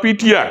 PTI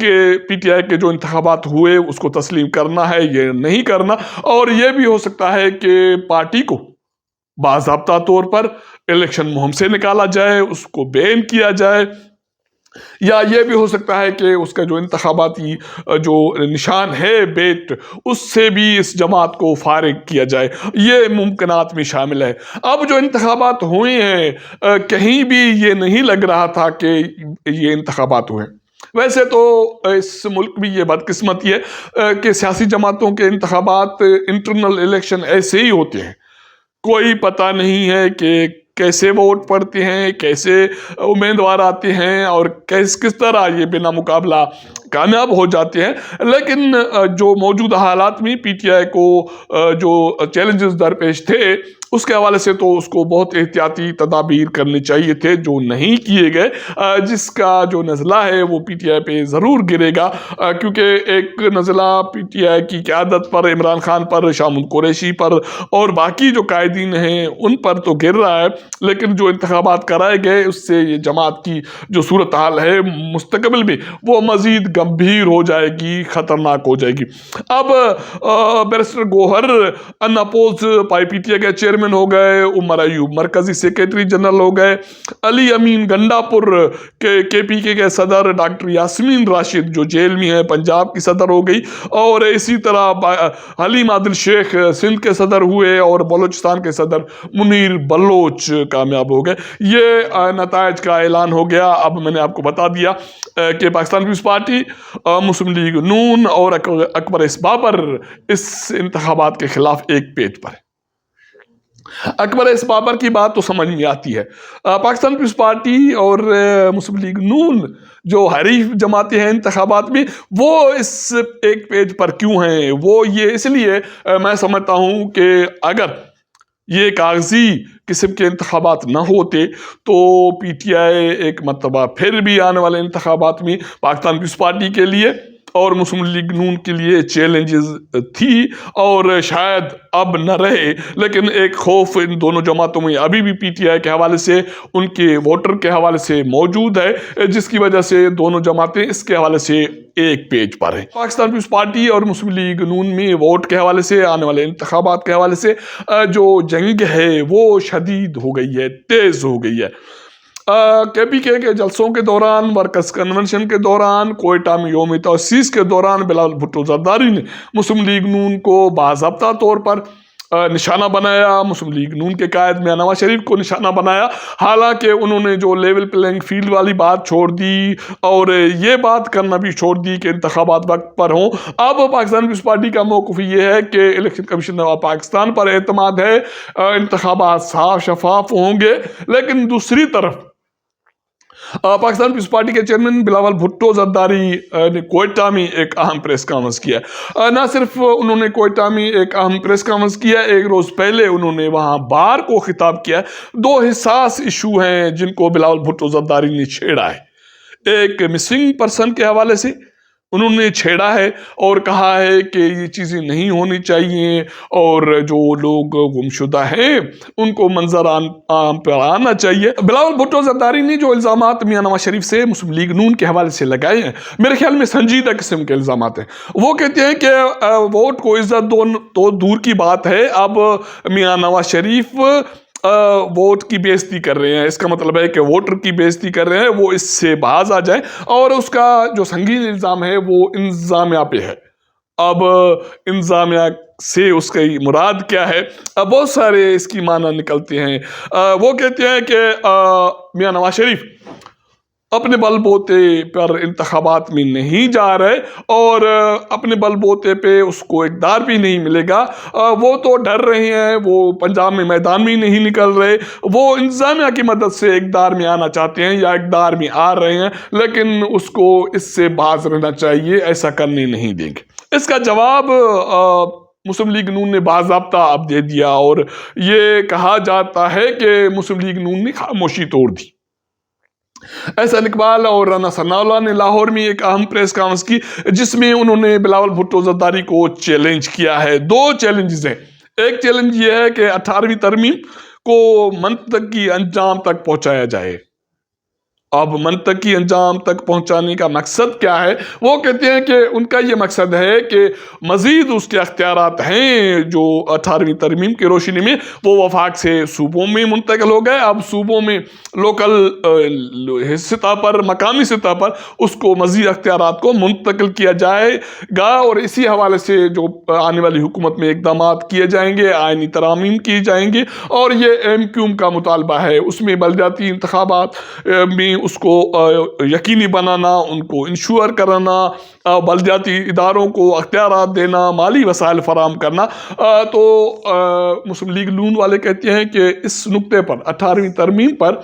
کہ پی T I کے جو انتخابات ہوئے اس کو تسلیم کرنا ہے یہ نہیں کرنا، اور یہ بھی ہو سکتا ہے کہ پارٹی کو باضابطہ طور پر الیکشن مہم سے نکالا جائے، اس کو بین کیا جائے، یا یہ بھی ہو سکتا ہے کہ اس کا جو انتخاباتی جو نشان ہے بیٹ، اس سے بھی اس جماعت کو فارغ کیا جائے۔ یہ ممکنات میں شامل ہے۔ اب جو انتخابات ہوئے ہیں کہیں بھی یہ نہیں لگ رہا تھا کہ یہ انتخابات ہوئے۔ ویسے تو اس ملک میں یہ بدقسمتی ہے کہ سیاسی جماعتوں کے انتخابات انٹرنل الیکشن ایسے ہی ہوتے ہیں، کوئی پتہ نہیں ہے کہ کیسے ووٹ پڑتے ہیں، کیسے امیدوار آتے ہیں، اور کس طرح یہ بنا مقابلہ کامیاب ہو جاتے ہیں۔ لیکن جو موجودہ حالات میں پی ٹی آئی کو جو چیلنجز درپیش تھے اس کے حوالے سے تو اس کو بہت احتیاطی تدابیر کرنے چاہیے تھے جو نہیں کیے گئے، جس کا جو نزلہ ہے وہ پی ٹی آئی پہ ضرور گرے گا، کیونکہ ایک نزلہ پی ٹی آئی کی قیادت پر، عمران خان پر، شام القریشی پر اور باقی جو قائدین ہیں ان پر تو گر رہا ہے، لیکن جو انتخابات کرائے گئے اس سے یہ جماعت کی جو صورتحال ہے مستقبل میں وہ مزید گمبھیر ہو جائے گی، خطرناک ہو جائے گی۔ اب barrister Gohar unopposed P T I کے چیئرمین ہو گئے، عمر ایوب مرکزی سیکریٹری جنرل ہو گئے، علی امین گنڈا پور کے پی کے صدر ڈاکٹر یاسمین راشد جو جیل میں ہے پنجاب کی صدر ہو گئی، اور اسی طرح حلیم عادل شیخ سندھ کے صدر ہوئے، اور بلوچستان کے صدر منیر بلوچ کامیاب ہو گئے۔ یہ نتائج کا اعلان ہو گیا۔ اب میں نے آپ کو بتا دیا کہ پاکستان پیپلز پارٹی، مسلم لیگ نون اور اکبر ایس بابر اس انتخابات کے خلاف ایک پیج پر ہے۔ اکبر ایس بابر کی بات تو سمجھ میں آتی ہے، پاکستان پیپلز پارٹی اور مسلم لیگ نون جو حریف جماعتیں ہیں انتخابات میں، وہ اس ایک پیج پر کیوں ہیں؟ وہ یہ اس لیے میں سمجھتا ہوں کہ اگر یہ کاغذی قسم کے انتخابات نہ ہوتے تو پی ٹی آئی ایک مرتبہ پھر بھی آنے والے انتخابات میں پاکستان پیپلز پارٹی کے لیے اور مسلم لیگ نون کے لیے چیلنجز تھی، اور شاید اب نہ رہے، لیکن ایک خوف ان دونوں جماعتوں میں ابھی بھی پی ٹی آئی کے حوالے سے، ان کے ووٹر کے حوالے سے موجود ہے، جس کی وجہ سے دونوں جماعتیں اس کے حوالے سے ایک پیج پر ہیں۔ پاکستان پیپلز پارٹی اور مسلم لیگ نون میں ووٹ کے حوالے سے، آنے والے انتخابات کے حوالے سے جو جنگ ہے وہ شدید ہو گئی ہے، تیز ہو گئی ہے۔ کے پی کے جلسوں کے دوران، ورکرز کنونشن کے دوران، کوئٹہ میں یوم تاسیس کے دوران بلاول بھٹو زرداری نے مسلم لیگ نون کو باضابطہ طور پر نشانہ بنایا، مسلم لیگ نون کے قائد میاں نواز شریف کو نشانہ بنایا، حالانکہ انہوں نے جو لیول پلینگ فیلڈ والی بات چھوڑ دی اور یہ بات کرنا بھی چھوڑ دی کہ انتخابات وقت پر ہوں۔ اب پاکستان پیپلز پارٹی کا موقف یہ ہے کہ الیکشن کمیشن آف پاکستان پر اعتماد ہے، انتخابات صاف شفاف ہوں گے، لیکن دوسری طرف پاکستان پیپلز پارٹی کے چیئرمین بلاول بھٹو زرداری نے کوئٹہ میں ایک اہم پریس کانفرنس کیا۔ نہ صرف انہوں نے کوئٹہ میں ایک اہم پریس کانفرنس کیا، ایک روز پہلے انہوں نے وہاں بار کو خطاب کیا۔ دو حساس ایشو ہیں جن کو بلاول بھٹو زرداری نے چھیڑا ہے۔ ایک مسنگ پرسن کے حوالے سے انہوں نے چھیڑا ہے اور کہا ہے کہ یہ چیزیں نہیں ہونی چاہیے، اور جو لوگ گمشدہ ہیں ان کو منظر عام پر آنا چاہیے۔ بلاول بھٹو زرداری نے جو الزامات میاں نواز شریف سے مسلم لیگ نون کے حوالے سے لگائے ہیں، میرے خیال میں سنجیدہ قسم کے الزامات ہیں۔ وہ کہتے ہیں کہ ووٹ کو عزت دو تو دور کی بات ہے، اب میاں نواز شریف ووٹ کی بے عزتی کر رہے ہیں، اس کا مطلب ہے کہ ووٹر کی بے عزتی کر رہے ہیں، وہ اس سے باز آ جائیں، اور اس کا جو سنگین الزام ہے وہ انتظامیہ پہ ہے۔ اب انتظامیہ سے اس کی مراد کیا ہے؟ بہت سارے اس کی معنی نکلتے ہیں۔ وہ کہتے ہیں کہ میاں نواز شریف اپنے بل بوتے پر انتخابات میں نہیں جا رہے، اور اپنے بل بوتے پہ اس کو اقتدار بھی نہیں ملے گا، وہ تو ڈر رہے ہیں، وہ پنجاب میں میدان میں نہیں نکل رہے، وہ انتظامیہ کی مدد سے اقتدار میں آنا چاہتے ہیں یا اقتدار میں آ رہے ہیں، لیکن اس کو اس سے باز رہنا چاہیے، ایسا کرنے نہیں دیں گے۔ اس کا جواب مسلم لیگ نون نے باضابطہ اب دے دیا، اور یہ کہا جاتا ہے کہ مسلم لیگ نون نے خاموشی توڑ دی۔ احسان اقبال اور رانا ثناءاللہ نے لاہور میں ایک اہم پریس کانفرنس کی، جس میں انہوں نے بلاول بھٹو زرداری کو چیلنج کیا ہے۔ دو چیلنجز ہیں۔ ایک چیلنج یہ ہے کہ 18ویں ترمیم کو منطقی انجام تک پہنچایا جائے، اب منطقی انجام تک پہنچانے کا مقصد کیا ہے؟ وہ کہتے ہیں کہ ان کا یہ مقصد ہے کہ مزید اس کے اختیارات ہیں جو 18ویں ترمیم کی روشنی میں وہ وفاق سے صوبوں میں منتقل ہو گئے. اب صوبوں میں لوکل سطح پر، مقامی سطح پر اس کو مزید اختیارات کو منتقل کیا جائے گا، اور اسی حوالے سے جو آنے والی حکومت میں اقدامات کیے جائیں گے، آئینی ترامیم کی جائیں گے. اور یہ ایم کیو ایم کا مطالبہ ہے، اس میں بلدیاتی انتخابات میں اس کو یقینی بنانا، ان کو انشور کرانا، بلدیاتی اداروں کو اختیارات دینا، مالی وسائل فراہم کرنا. تو مسلم لیگ نون والے کہتے ہیں کہ اس نقطے پر 18ویں ترمیم پر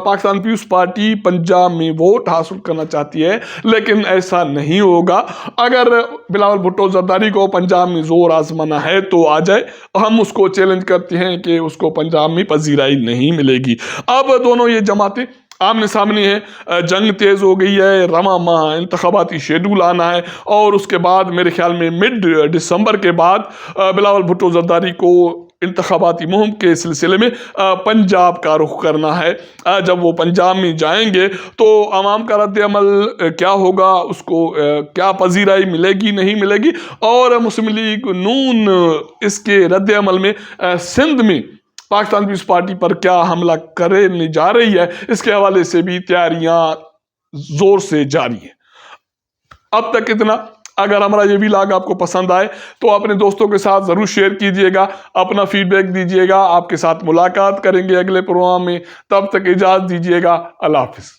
پاکستان پیپلز پارٹی پنجاب میں ووٹ حاصل کرنا چاہتی ہے، لیکن ایسا نہیں ہوگا. اگر بلاول بھٹو زرداری کو پنجاب میں زور آزمانا ہے تو آ جائے، ہم اس کو چیلنج کرتے ہیں کہ اس کو پنجاب میں پذیرائی نہیں ملے گی. اب دونوں یہ جماعتیں آمنے سامنے ہیں، جنگ تیز ہو گئی ہے، رواں ماہ انتخاباتی شیڈول آنا ہے، اور اس کے بعد میرے خیال میں مڈ دسمبر کے بعد بلاول بھٹو زرداری کو انتخاباتی مہم کے سلسلے میں پنجاب کا رخ کرنا ہے. جب وہ پنجاب میں جائیں گے تو عوام کا رد عمل کیا ہوگا، اس کو کیا پذیرائی ملے گی نہیں ملے گی، اور مسلم لیگ نون اس کے رد عمل میں سندھ میں پاکستان پیپلز پارٹی پر کیا حملہ کرنے جا رہی ہے، اس کے حوالے سے بھی تیاریاں زور سے جاری ہیں. اب تک اتنا. اگر ہمارا یہ ویلاگ آپ کو پسند آئے تو اپنے دوستوں کے ساتھ ضرور شیئر کیجئے گا، اپنا فیڈ بیک دیجئے گا. آپ کے ساتھ ملاقات کریں گے اگلے پروگرام میں، تب تک اجازت دیجئے گا. اللہ حافظ.